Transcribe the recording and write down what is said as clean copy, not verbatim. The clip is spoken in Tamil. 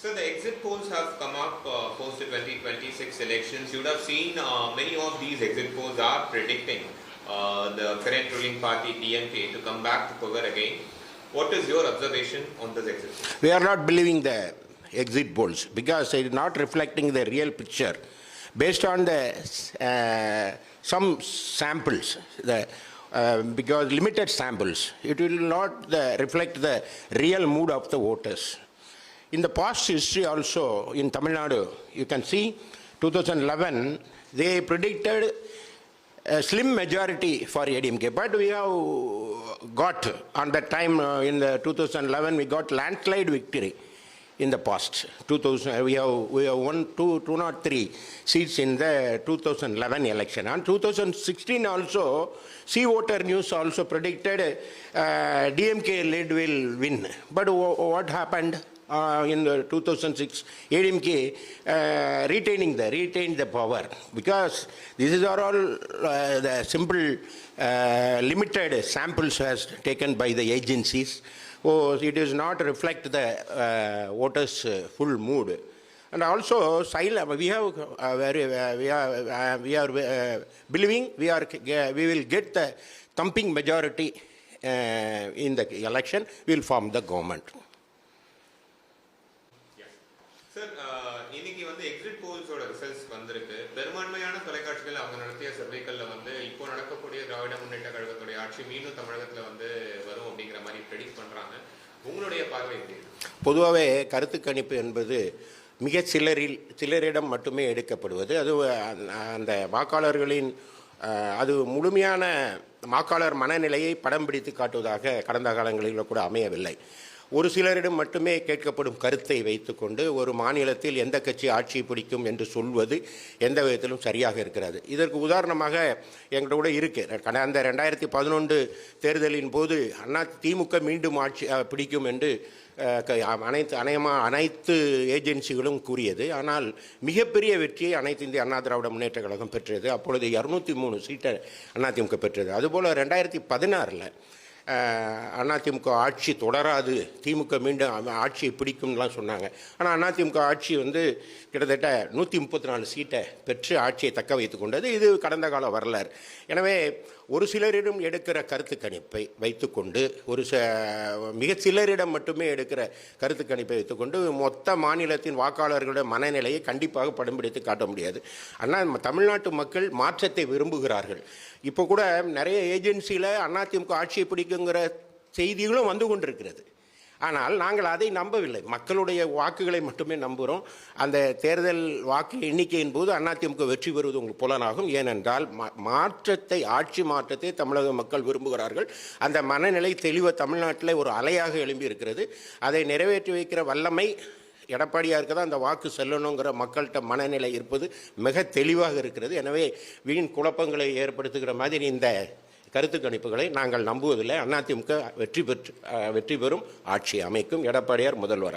So the exit polls have come up post the 2026 elections. You would have seen many of these exit polls are predicting the current ruling party DMK to come back to power again. What is your observation on this exit poll? We are not believing the exit polls because it is not reflecting the real picture. Based on the some samples, because limited samples, it will not reflect the real mood of the voters. In the past history also, in Tamil Nadu, you can see 2011, they predicted a slim majority for ADMK, but we have got, on that time in the 2011, we got landslide victory in the past. 2000, we have won 203 seats in the 2011 election. And 2016 also, Sea Water News also predicted DMK lead will win. But what happened? In 2006, ADMK retained the power, because this is all the simple limited samples as taken by the agencies. So it does not reflect the voters' full mood. And also, we are believing we will get the thumping majority in the election. We will form the government. Sir, இன்னைக்கு வந்து எக்ஸிட் போல்ஸோட ரிசல்ட்ஸ் வந்திருக்கு. பெரும்பான்மையான தொலைக்காட்சிகள் அவங்க நடத்திய சர்வேக்கள்ல வந்து இப்போ நடக்கக்கூடிய திராவிட முன்னேற்ற கழகத்துடைய ஆட்சி மீண்டும் தமிழகத்துல வந்து வரும் அப்படிங்கிற மாதிரி ப்ரெடிக்ட் பண்றாங்க. உங்களுடைய பார்வை எப்படி? பொதுவாகவே கருத்து கணிப்பு என்பது மிக சிலரிடம் மட்டுமே எடுக்கப்படுவது. அது அந்த வாக்காளர்களின் அது முழுமையான வாக்காளர் மனநிலையை படம் பிடித்து காட்டுவதாக கடந்த காலங்களில் கூட அமையவில்லை. ஒரு சிலரிடம் மட்டுமே கேட்கப்படும் கருத்தை வைத்துக்கொண்டு ஒரு மாநிலத்தில் எந்த கட்சி ஆட்சி பிடிக்கும் என்று சொல்வது எந்த விதத்திலும் சரியாக இருக்கிறது. இதற்கு உதாரணமாக எங்களோட இருக்கு. கடந்த 2011 தேர்தலின் போது திமுக மீண்டும் ஆட்சி பிடிக்கும் என்று அனைத்து ஏஜென்சிகளும் கூறியது. ஆனால் மிகப்பெரிய வெற்றியை அனைத்து இந்திய அண்ணா திராவிட முன்னேற்ற கழகம் பெற்றது. அப்பொழுது 203 சீட்டை அதிமுக பெற்றது. அதுபோல் 2016 அதிமுக ஆட்சி தொடராது, திமுக மீண்டும் ஆட்சியை பிடிக்கும்லாம் சொன்னாங்க. ஆனால் அதிமுக ஆட்சி வந்து கிட்டத்தட்ட 134 சீட்டை பெற்று ஆட்சியை தக்க வைத்துக் கொண்டது. இது கடந்த கால வரலாறு. எனவே ஒரு சிலரிடம் எடுக்கிற கருத்து கணிப்பை வைத்துக்கொண்டு மிக சிலரிடம் மட்டுமே எடுக்கிற கருத்து கணிப்பை வைத்துக்கொண்டு மொத்த மாநிலத்தின் வாக்காளர்களுடைய மனநிலையை கண்டிப்பாக படம் பிடித்து காட்ட முடியாது. ஆனால் தமிழ்நாட்டு மக்கள் மாற்றத்தை விரும்புகிறார்கள். இப்போ கூட நிறைய ஏஜென்சியில் அதிமுக ஆட்சியை பிடிக்குங்கிற செய்திகளும் வந்து கொண்டிருக்கிறது. ஆனால் நாங்கள் அதை நம்பவில்லை. மக்களுடைய வாக்குகளை மட்டுமே நம்புகிறோம். அந்த தேர்தல் வாக்கு எண்ணிக்கையின் போது அதிமுக வெற்றி பெறுவது உங்களுக்கு புலனாகும். ஏனென்றால் ஆட்சி மாற்றத்தை தமிழக மக்கள் விரும்புகிறார்கள். அந்த மனநிலை தெளிவாக தமிழ்நாட்டில் ஒரு அலையாக எழும்பி இருக்கிறது. அதை நிறைவேற்றி வைக்கிற வல்லமை எடப்பாடியாருக்கு தான் அந்த வாக்கு செல்லணுங்கிற மக்கள்கிட்ட மனநிலை இருப்பது மிக தெளிவாக இருக்கிறது. எனவே வீண் குழப்பங்களை ஏற்படுத்துகிற மாதிரி இந்த கருத்து கணிப்புகளை நாங்கள் நம்புவதில்லை. அதிமுக வெற்றி பெறும், ஆட்சி அமைக்கும், எடப்பாடியார் முதல்வர்.